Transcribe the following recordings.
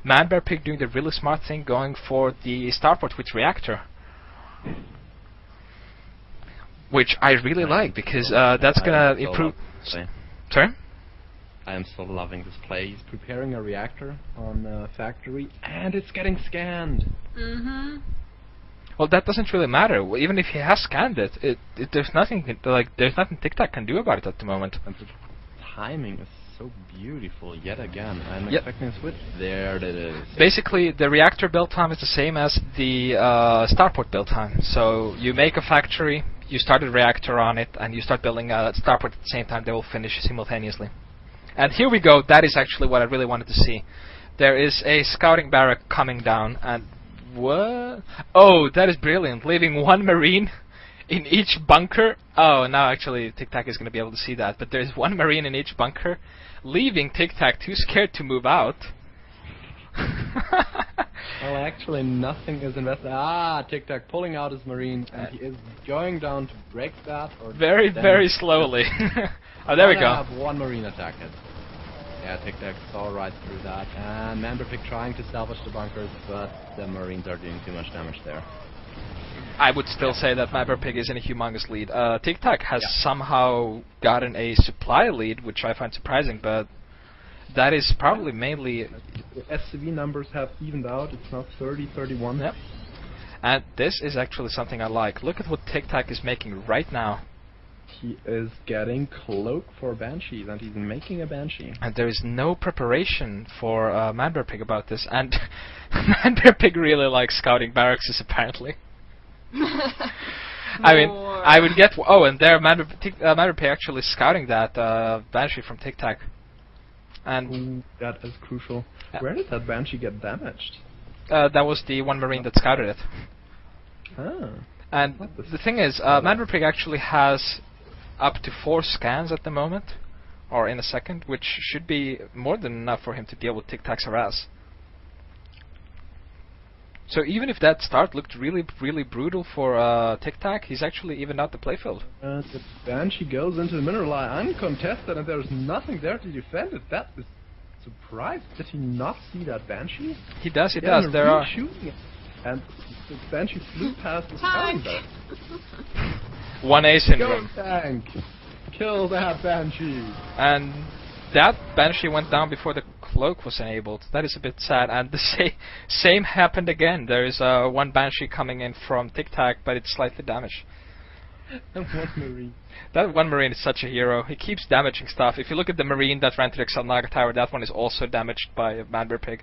ManBearPig doing the really smart thing, going for the starport with reactor, which I really like because that's gonna improve. Sorry? I am so loving this play. He's preparing a reactor on factory, and it's getting scanned. Well, that doesn't really matter. Even if he has scanned it, there's nothing TikTok can do about it at the moment. And the timing is so beautiful yet again. I'm expecting a switch. There it is. Basically, the reactor build time is the same as the starport build time. So you make a factory, you start a reactor on it, and you start building a starport at the same time. They will finish simultaneously. And here we go. That is actually what I really wanted to see. There is a scouting barrack coming down, and what? Oh, that is brilliant. Leaving one marine in each bunker. Oh, now actually TikTok is going to be able to see that. But there is one marine in each bunker, leaving TikTok too scared to move out. Well, actually, nothing is invested. Ah, TikTok pulling out his marine, and he is going down to break that. Or very slowly. Oh, there we go. I have one marine attack hit. Yeah, TikTok saw right through that, and ManBearPig trying to salvage the bunkers, but the marines are doing too much damage there. I would still say that ManBearPig is in a humongous lead. TikTok has somehow gotten a supply lead, which I find surprising, but that is probably mainly... The SCV numbers have evened out. It's now 30-31. Yep. And this is actually something I like. Look at what TikTok is making right now. He is getting cloak for Banshees, and he's making a Banshee. And there is no preparation for ManBearPig about this, and ManBearPig really likes scouting barracks, apparently. I mean, I would get... Oh, and there ManBearPig actually scouting that Banshee from TikTok. And that is crucial. Where did that Banshee get damaged? That was the one marine that scouted it. Ah. And the thing is, ManBearPig actually has up to 4 scans at the moment, or in a second, which should be more than enough for him to deal with TikTok's harass. So even if that start looked really brutal for TikTok, he's actually evened out the playfield. The Banshee goes into the mineral line uncontested, and there's nothing there to defend it. That is surprised. Did he not see that Banshee? He does, he does. There are... Shooting it. And the Banshee flew past the scouting barrack. 1A syndrome. Go tank! Kill that Banshee! And that Banshee went down before the cloak was enabled. That is a bit sad. And the same happened again. There is one Banshee coming in from TikTok, but it's slightly damaged. And one marine. That one marine is such a hero. He keeps damaging stuff. If you look at the marine that ran to the Xalnaga Tower, that one is also damaged by ManBearPig.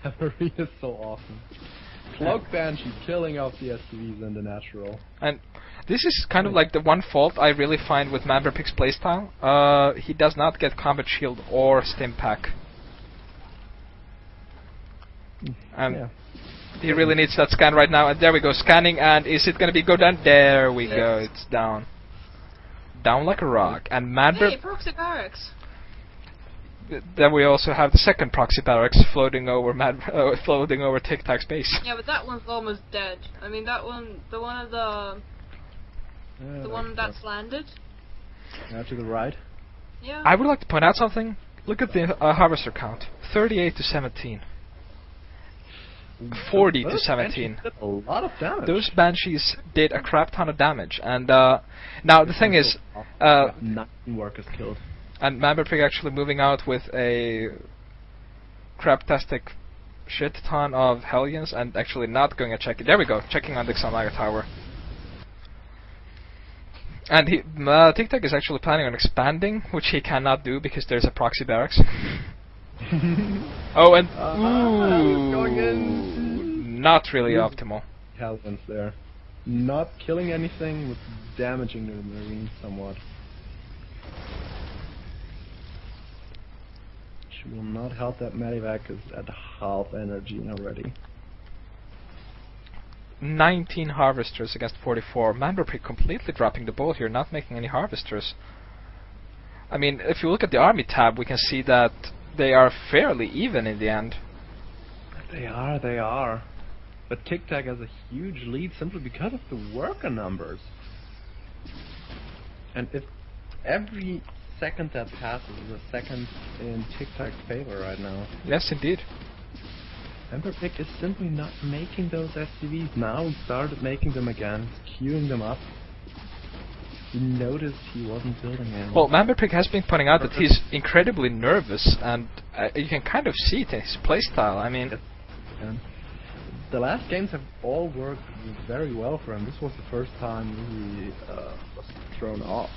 That marine is so awesome. Cloak Banshee killing off the SCVs in the natural. And this is kind of like the one fault I really find with ManBearPig's playstyle. He does not get Combat Shield or Stim Pack. And he really needs that scan right now. And there we go, scanning, and is it going to be go down? There we go, it's down. Down like a rock. And ManBearPig... Hey, proxy barracks! Then we also have the second proxy barracks floating over TikTok's base. Yeah, but that one's almost dead. I mean, that one, the one that's landed. Now to the right. Yeah. I would like to point out something. Look at the harvester count: 38 to 17, 40 to 17. A lot of damage. Those Banshees did a crap ton of damage, and now the thing is, 9 workers killed. And ManBearPig actually moving out with a craptastic shit ton of Hellions and actually not going to check it. There we go, checking on the Xalnaga Tower. And TikTok is actually planning on expanding, which he cannot do because there's a proxy barracks. Oh, and going in. Not really optimal. Hellions there. Not killing anything, but damaging the marine somewhat. She will not help that Medivac is at half energy already. 19 harvesters against 44. ManBearPig completely dropping the ball here, not making any harvesters. I mean, if you look at the army tab, we can see that they are fairly even in the end. They are. But TikTok has a huge lead simply because of the worker numbers. And if every second that passes is a second in Tic-Tac's favor right now. Yes, indeed. Memberpick is simply not making those SCVs. Now he started making them again, queuing them up. He noticed he wasn't building any. Well, Memberpick has been pointing out that he's incredibly nervous, and you can kind of see it in his playstyle. I mean, Yes. Yeah. The last games have all worked very well for him. This was the first time he was thrown off.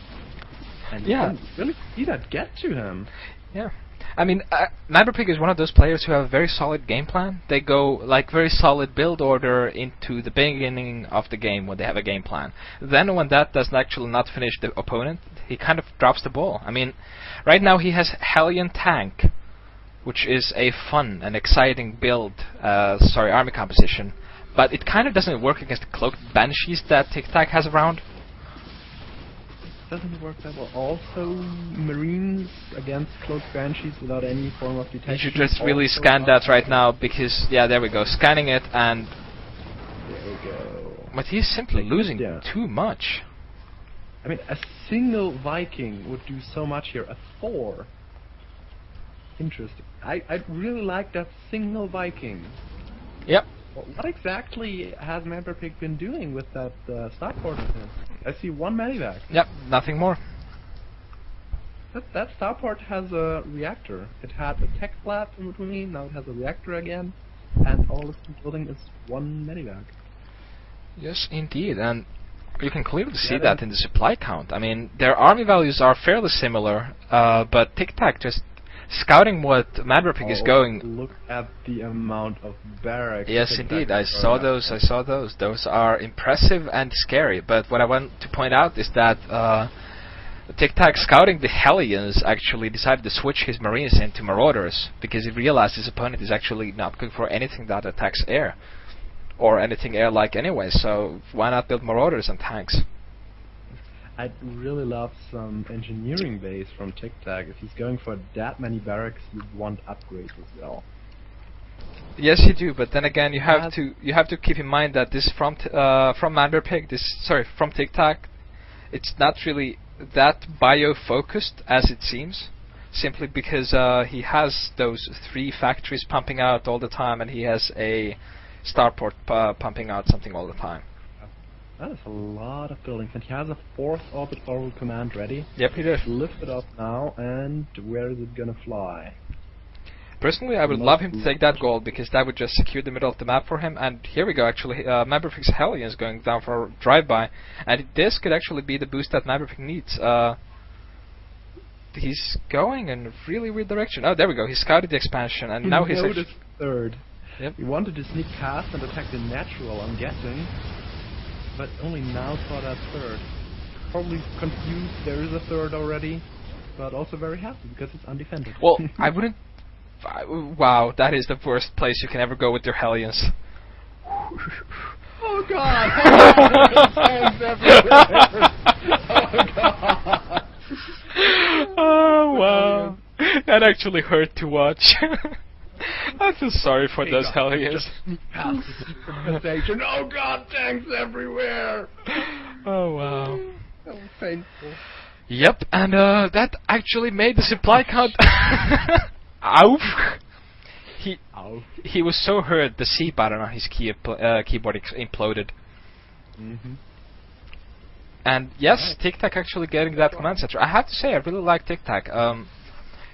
And you can really see that get to him. yeah. I mean, Memberpick is one of those players who have a very solid game plan. They go like very solid build order into the beginning of the game when they have a game plan. Then when that doesn't actually not finish the opponent, he kind of drops the ball. I mean, right now he has Hellion Tank, which is a fun and exciting build, army composition. But it kind of doesn't work against the cloaked banshees that Tic-Tac has around. Doesn't work that well. Also, Marines against cloaked banshees without any form of detection. You should just really scan that right now, because, yeah, there we go, scanning it, and... There we go. But he's simply losing Yeah. too much. I mean, a single Viking would do so much here. A Thor. Interesting. I'd really like that single Viking. Yep. Well, what exactly has Memberpick been doing with that starport of his? I see one medivac. Yep, nothing more. That starport has a reactor. It had a tech lab in between, now it has a reactor again, and all it's been building is one medivac. Yes, indeed, and you can clearly see that in the supply count. I mean, their army values are fairly similar, but Tic-Tac just scouting what Memberpick is going. Look at the amount of barracks. Yes, indeed, I saw those. Those are impressive and scary. But what I want to point out is that Tic-Tac scouting the Hellions actually decided to switch his Marines into Marauders because he realized his opponent is actually not good for anything that attacks air or anything air-like anyway. So why not build Marauders and tanks? I'd really love some engineering base from Tic-Tac. If he's going for that many barracks, you'd want upgrades as well. Yes, you do, but then again, you have to keep in mind that this from Memberpick, from Tic-Tac, it's not really that bio-focused as it seems. Simply because he has those 3 factories pumping out all the time, and he has a starport pumping out something all the time. That is a lot of buildings, and he has a 4th orbit orbital command ready. Yep, he does. Lift it up now, and where is it gonna fly? Personally, I would love him to take that gold, because that would just secure the middle of the map for him. And here we go, actually, Memberpick's Hellion is going down for a drive-by, and this could actually be the boost that Memberpick needs. He's going in a really weird direction. Oh, there we go, he scouted the expansion, and now he's... noticed 3rd. Yep. He wanted to sneak past and attack the natural, I'm guessing, but only now saw that 3rd. Probably confused there is a 3rd already, but also very happy because it's undefended. Well, I wouldn't... Wow, that is the worst place you can ever go with your Hellions. Oh god! Tanks everywhere! Oh god! Oh wow, that actually hurt to watch. I feel sorry for those Hellions. Oh god, tanks everywhere! Oh wow. So painful. Yep, and that actually made the supply count. Ouch! He was so hurt, the C button on his keyboard imploded. And yes, Tic-Tac actually getting that command center. I have to say, I really like Tic-Tac.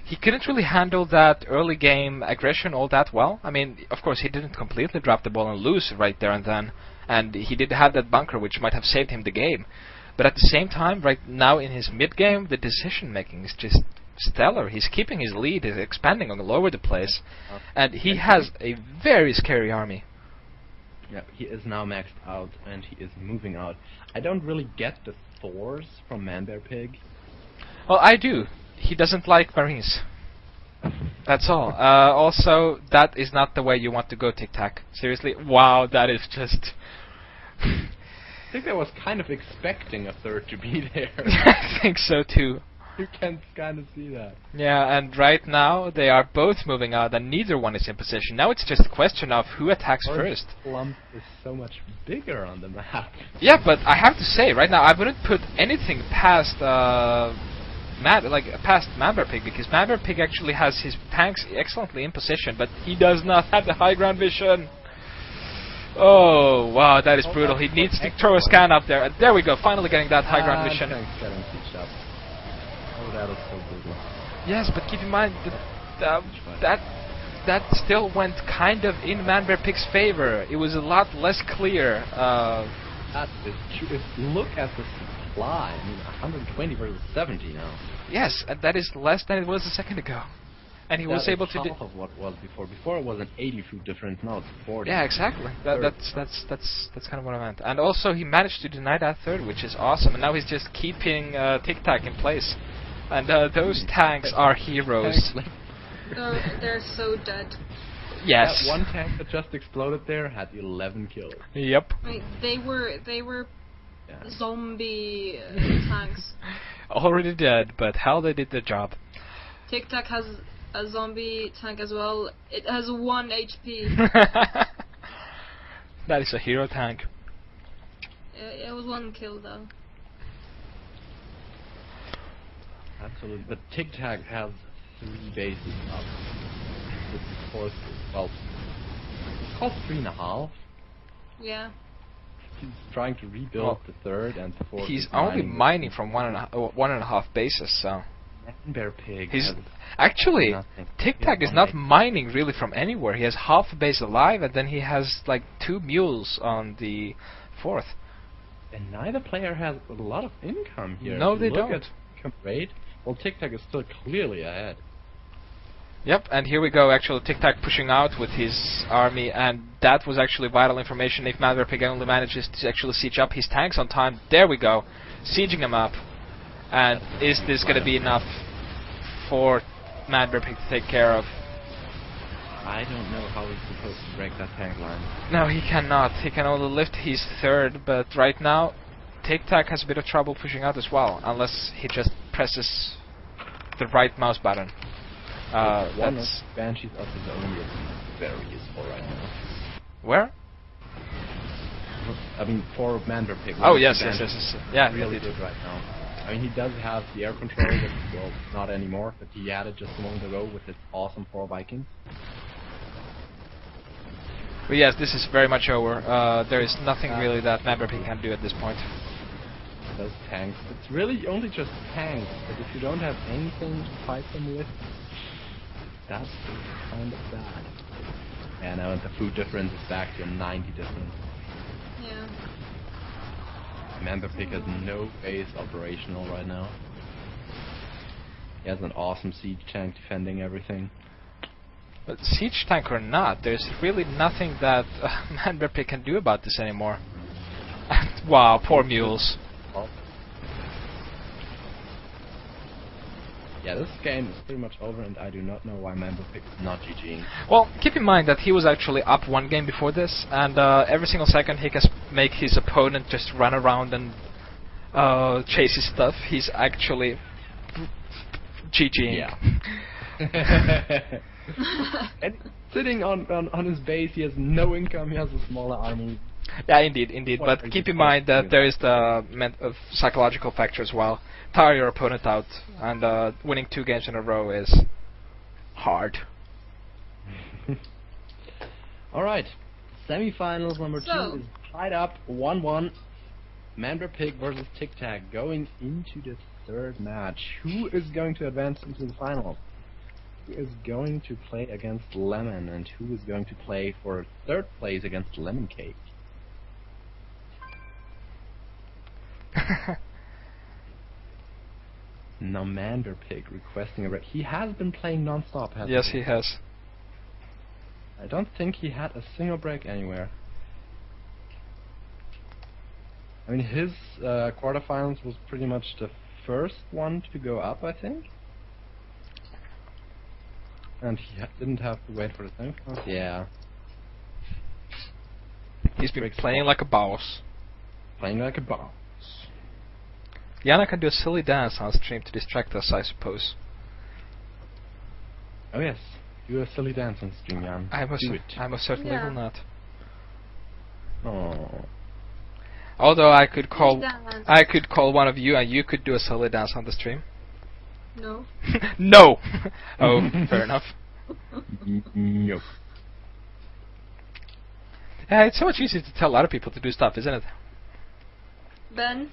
He couldn't really handle that early game aggression all that well. I mean, of course, he didn't completely drop the ball and lose right there and then. And he did have that bunker, which might have saved him the game. But at the same time, right now in his mid-game, the decision-making is just stellar. He's keeping his lead, he's expanding all over the place, and he has a very scary army. Yeah, he is now maxed out, and he is moving out. I don't really get the Thors from Memberpick. Well, I do. He doesn't like Marines. That's all. Also, that is not the way you want to go, Tic-Tac. Seriously? Wow, that is just... I think I was kind of expecting a 3rd to be there. I think so too. You can kind of see that. Yeah, and right now they are both moving out and neither one is in position. Now it's just a question of who attacks first. Lump is so much bigger on the map. Yeah, but I have to say, right now I wouldn't put anything past past Manberpig, because Manberpig actually has his tanks excellently in position, but he does not have the high ground vision. Oh wow, that is brutal. He needs to throw a scan up there. And there we go, finally getting that high ground vision. Tank's getting sieged up. Oh, that was so brutal. Yes, but keep in mind that still went kind of in Manberpig's favor. It was a lot less clear. That is true. Look at the supply. I mean, 120 versus 70 now. Yes, and that is less than it was a second ago. And he was able to do half of what was before. Before it was an 80 foot difference. Now it's 40. Yeah, exactly. That's kind of what I meant. And also he managed to deny that third, which is awesome. And now he's just keeping Tic Tac in place. And those tanks are heroes. They're so dead. Yes. That one tank that just exploded there had 11 kills. Yep. Wait, they were zombie tanks. Already dead, but hell, they did the job. Tic Tac has a zombie tank as well. It has 1 HP. That is a hero tank. It was 1 kill though. Absolutely. But Tic Tac has 3 bases up. This is fourth. Well, it's called 3.5. Yeah. He's trying to rebuild the third and the fourth. He's only mining from 1.5 bases, so. Manberpig. He's actually Tic Tac is not mining really from anywhere. He has half a base alive, and then he has like 2 mules on the fourth. And neither player has a lot of income here. No, if you they look don't. At income rate, well, Tic Tac is still clearly ahead. Yep, and here we go, actually Tic Tac pushing out with his army, and that was actually vital information. If Manberpig only manages to actually siege up his tanks on time, there we go, sieging them up. And is this going to be enough for Manberpig to take care of? I don't know how he's supposed to break that tank line. No, he cannot. He can only lift his third, but right now Tic Tac has a bit of trouble pushing out as well, unless he just presses the right mouse button. One of Banshees of his own is very useful right now. Where? I mean, for Manberpig. Oh yes. Yeah, really good right now. I mean, he does have the air control, but well, not anymore. But he had it just a moment ago with his awesome 4 Vikings. But yes, this is very much over. There is nothing really that Manberpig can do at this point. Those tanks. It's really only just tanks, but if you don't have anything to fight them with, that's kind of bad. Yeah, now the food difference is back to a 90 difference. Yeah. Manberpig has no base operational right now. He has an awesome siege tank defending everything. But siege tank or not, there's really nothing that Manberpig can do about this anymore. Wow, poor mules. Yeah, this game is pretty much over, and I do not know why Manberpig is not GGing. Well, keep in mind that he was actually up 1 game before this, and every single second he can make his opponent just run around and chase his stuff. He's actually GGing. Yeah. And sitting on his base, he has no income, he has a smaller army. Yeah, indeed. But keep in mind that there is the psychological factor as well. Tire your opponent out, and winning 2 games in a row is hard. Alright, semifinals number 2 is tied up 1-1. Manberpig versus Tic Tac going into the 3rd match. Who is going to advance into the final? Who is going to play against Lemon, and who is going to play for 3rd place against Lemon Cake? Now Manberpig requesting a break. He has been playing non-stop, hasn't he? Yes, he has. I don't think he had a single break anywhere. I mean, his quarterfinals was pretty much the first one to go up, I think. And he didn't have to wait for the semifinals. Yeah. He's been playing like a boss. Playing like a boss. Yana can do a silly dance on stream to distract us, I suppose. Oh yes, do a silly dance on stream, Jan. I most certainly will not. Oh. Although I could call one of you, and you could do a silly dance on the stream. No. No! Oh, fair enough. Nope. Yeah, it's so much easier to tell a lot of people to do stuff, isn't it? Ben,